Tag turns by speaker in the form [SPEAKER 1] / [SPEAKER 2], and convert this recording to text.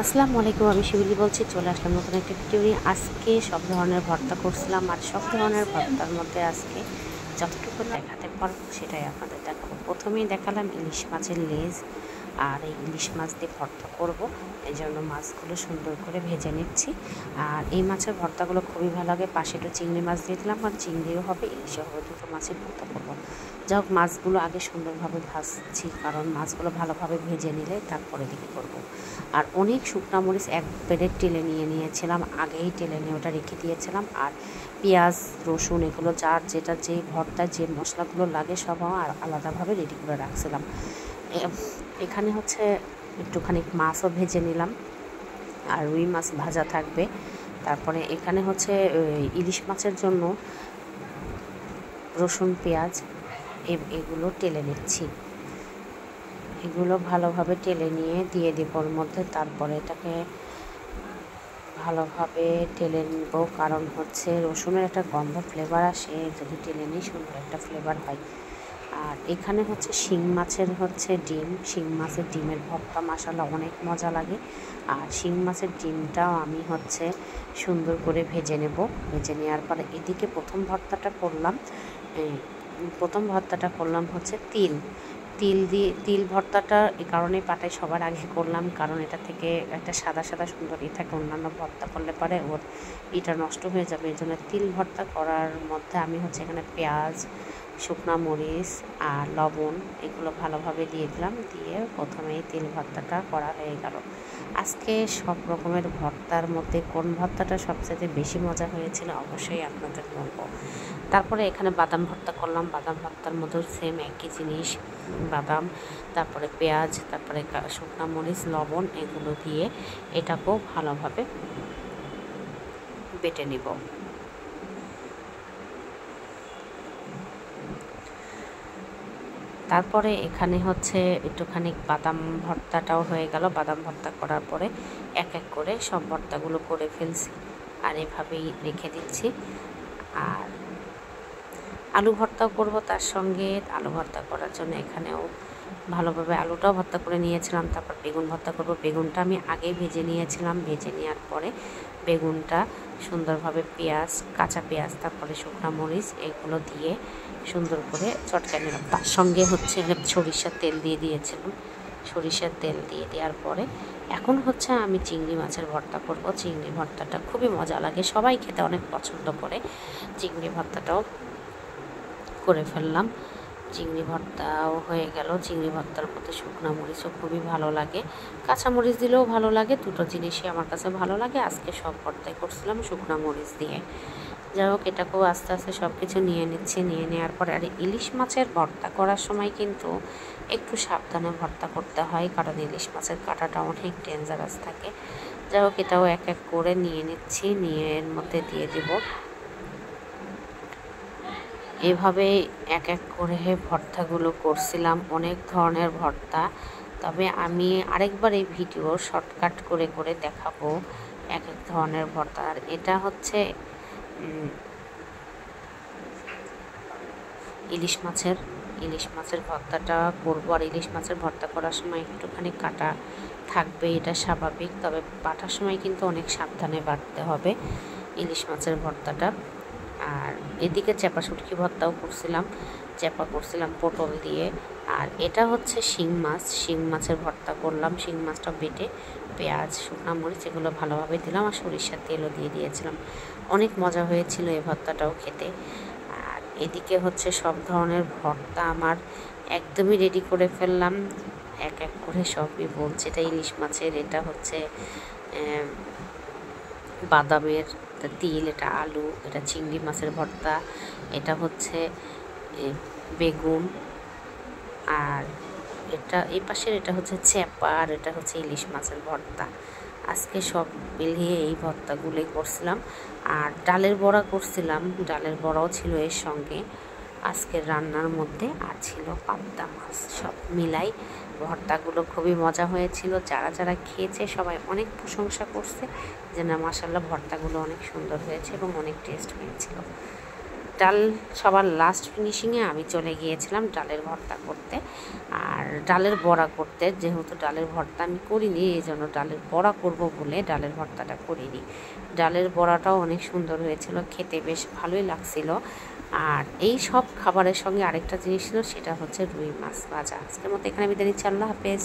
[SPEAKER 1] আসসালামু আলাইকুম, আমি শিউলি বলছি। চলে আসলাম নতুন একটা ভিডিও নিয়ে। আজকে সব ধরনের ভর্তা করছিলাম, আর সব ধরনের ভর্তার মধ্যে আজকে যতটুকু দেখাতে পারবো সেটাই আপনাদের দেখাবো। প্রথমেই দেখালাম ইলিশ মাছের লেজ, আর এই ইলিশ মাছ দিয়ে ভর্তা করব, এই জন্য মাছগুলো সুন্দর করে ভেজে নিচ্ছি। আর এই মাছের ভর্তাগুলো খুবই ভালো লাগে। পাশে একটু চিংড়ি মাছ দিয়ে দিলাম, আর চিংড়িও হবে, ইলিশও হবে, দুটো মাছের ভর্তা করবো। যাই হোক, মাছগুলো আগে সুন্দরভাবে ভাজছি, কারণ মাছগুলো ভালোভাবে ভেজে নিলে তারপরে দিকে করব। আর অনেক শুকনা মরিচ এক প্লেট টেলে নিয়েছিলাম, আগেই টেলে নিয়ে ওটা রেখে দিয়েছিলাম। আর পেঁয়াজ, রসুন, এগুলো যার যেটা যে ভর্তা যে মশলাগুলো লাগে সব আর আলাদাভাবে রেডি করে রাখছিলাম। এখানে হচ্ছে একটুখানি মাছও ভেজে নিলাম, আর রুই মাছ ভাজা থাকবে। তারপরে এখানে হচ্ছে ইলিশ মাছের জন্য রসুন, পেঁয়াজ এগুলো টেলে নিচ্ছি। এগুলো ভালোভাবে টেলে নিয়ে দিয়ে দিব ওর মধ্যে। তারপরে এটাকে ভালোভাবে টেলে নিব, কারণ হচ্ছে রসুনের একটা গন্ধ ফ্লেভার আসে, যদি টেলে নিই সুন্দর একটা ফ্লেভার হয়। আর এখানে হচ্ছে শিং মাছের ডিম, শিং মাছের ডিমের ভর্তা মাশাআল্লাহ অনেক মজা লাগে। আর শিং মাছের ডিমটাও আমি সুন্দর করে ভেজে নেব। ভেজে নেওয়ার পরে এদিকে প্রথম ভর্তাটা করলাম হচ্ছে তিল ভর্তাটা এই কারণে পাটায় সবার আগে করলাম, কারণ এটা থেকে একটা সাদা সাদা সুন্দর থাকে। অন্যান্য ভর্তা করলে পরে ওর এটা নষ্ট হয়ে যাবে, এই জন্য তিল ভর্তা করার মধ্যে আমি এখানে পেঁয়াজ, শুকনো মরিচ আর লবণ এগুলো ভালোভাবে দিয়ে দিলাম। দিয়ে প্রথমেই তিল ভর্তাটা করা হয়ে গেল। আজকে সব রকমের ভর্তার মধ্যে কোন ভর্তাটা সবচেয়ে বেশি মজা হয়েছিল অবশ্যই আপনাদের বলবো। তারপরে এখানে বাদাম ভর্তা করলাম। বাদাম ভর্তার মধ্যে সেম একই জিনিস, বাদাম, তারপরে পেঁয়াজ, তারপরে শুকনো মরিচ, লবণ এগুলো দিয়ে এটাকেও ভালোভাবে বেটে নিব। তারপরে এখানে একটুখানি বাদাম ভর্তাটাও হয়ে গেল। বাদাম ভর্তা করার পরে এক এক করে সব ভর্তাগুলো করে ফেলছি, আর এভাবেই রেখে দিচ্ছি। আর আলু ভর্তাও করব তার সঙ্গে। আলু ভর্তা করার জন্য এখানেও ভালোভাবে আলুটাও ভর্তা করে নিয়েছিলাম। তারপর বেগুন ভর্তা করব। বেগুনটা আমি আগেই ভেজে নিয়েছিলাম। ভেজে নেওয়ার পরে বেগুনটা সুন্দরভাবে কাঁচা পেঁয়াজ, তারপরে শুকনো মরিচ এগুলো দিয়ে সুন্দর করে চটকা নিলাম। তার সঙ্গে সরিষার তেল দিয়ে দিয়েছিলাম। সরিষার তেল দিয়ে দেওয়ার পরে এখন আমি চিংড়ি মাছের ভর্তা করব। চিংড়ি ভর্তাটা খুবই মজা লাগে, সবাই খেতে অনেক পছন্দ করে। চিংড়ি ভর্তাটাও করে ফেললাম। চিংড়ি ভর্তাও হয়ে গেল। চিংড়ি ভর্তার মধ্যে শুকনো মরিচও খুবই ভালো লাগে, কাঁচা মরিচ দিলেও ভালো লাগে, দুটো জিনিসই আমার কাছে ভালো লাগে। আজকে সব ভর্তাই করছিলাম শুকনো মরিচ দিয়ে। যাই হোক, এটাকেও আস্তে আস্তে সব কিছু নিয়ে নিচ্ছে। নিয়ে নেওয়ার পরে আর ইলিশ মাছের ভর্তা করার সময় কিন্তু একটু সাবধানে ভর্তা করতে হয়, কারণ ইলিশ মাছের কাঁটাটা অনেক ডেঞ্জারাস থাকে। যাই হোক, এটাও এক এক করে নিয়ে নিচ্ছি, নিয়ে এর মধ্যে দিয়ে দেব। এভাবে এক এক করে ভর্তাগুলো করছিলাম, অনেক ধরনের ভর্তা। তবে আমি আরেকবার এই ভিডিও শর্টকাট করে করে দেখাবো এক এক ধরনের ভর্তা। আর এটা ইলিশ মাছের ভর্তাটা করবো। আর ইলিশ মাছের ভর্তা করার সময় একটুখানি কাটা থাকবে, এটা স্বাভাবিক। তবে বাটার সময় কিন্তু অনেক সাবধানে বাটতে হবে ইলিশ মাছের ভর্তাটা। আর এদিকে শুটকি ভর্তাও করছিলাম, পটল দিয়ে। আর এটা শিং মাছের ভর্তা করলাম। শিং মাছটা বেটে পেঁয়াজ, শুকনো মরিচ এগুলো ভালোভাবে দিলাম, আর সরিষার তেলও দিয়ে দিয়েছিলাম। অনেক মজা হয়েছিল এই ভর্তাটাও খেতে। আর এদিকে সব ধরনের ভর্তা আমার একদমই রেডি করে ফেললাম। এক এক করে সবই বলছে। এটা ইলিশ মাছের, এটা বাদামের, তিল, এটা আলু, এটা চিংড়ি মাছের ভর্তা, এটা বেগুন, আর এই পাশের এটা চ্যাপা, আর এটা ইলিশ মাছের ভর্তা। আজকে সব মিলিয়ে এই ভর্তাগুলোই করছিলাম। আর ডালের বড়া করছিলাম, ডালের বড়াও ছিল এর সঙ্গে আজকের রান্নার মধ্যে। আর ছিল পাবদা মাছ। সব মিলাই ভর্তাগুলো খুবই মজা হয়েছিল। যারা যারা খেয়েছে সবাই অনেক প্রশংসা করছে যে না, মাশাআল্লাহ ভর্তাগুলো অনেক সুন্দর হয়েছে এবং অনেক টেস্ট হয়েছিল। ডাল সবার লাস্ট ফিনিশিংয়ে আমি চলে গিয়েছিলাম ডালের ভর্তা করতে আর ডালের বড়া করতে। যেহেতু ডালের ভর্তা আমি করিনি, এই জন্য ডালের বড়া করব বলে ডালের ভর্তাটা করিনি। ডালের বড়াটাও অনেক সুন্দর হয়েছিল, খেতে বেশ ভালোই লাগছিল। আর এই সব খাবারের সঙ্গে আরেকটা জিনিস ছিল, সেটা হচ্ছে রুই মাছ ভাজা। আজকের মতো এখানে বিদায় নিচ্ছি, আল্লাহ হাফেজ।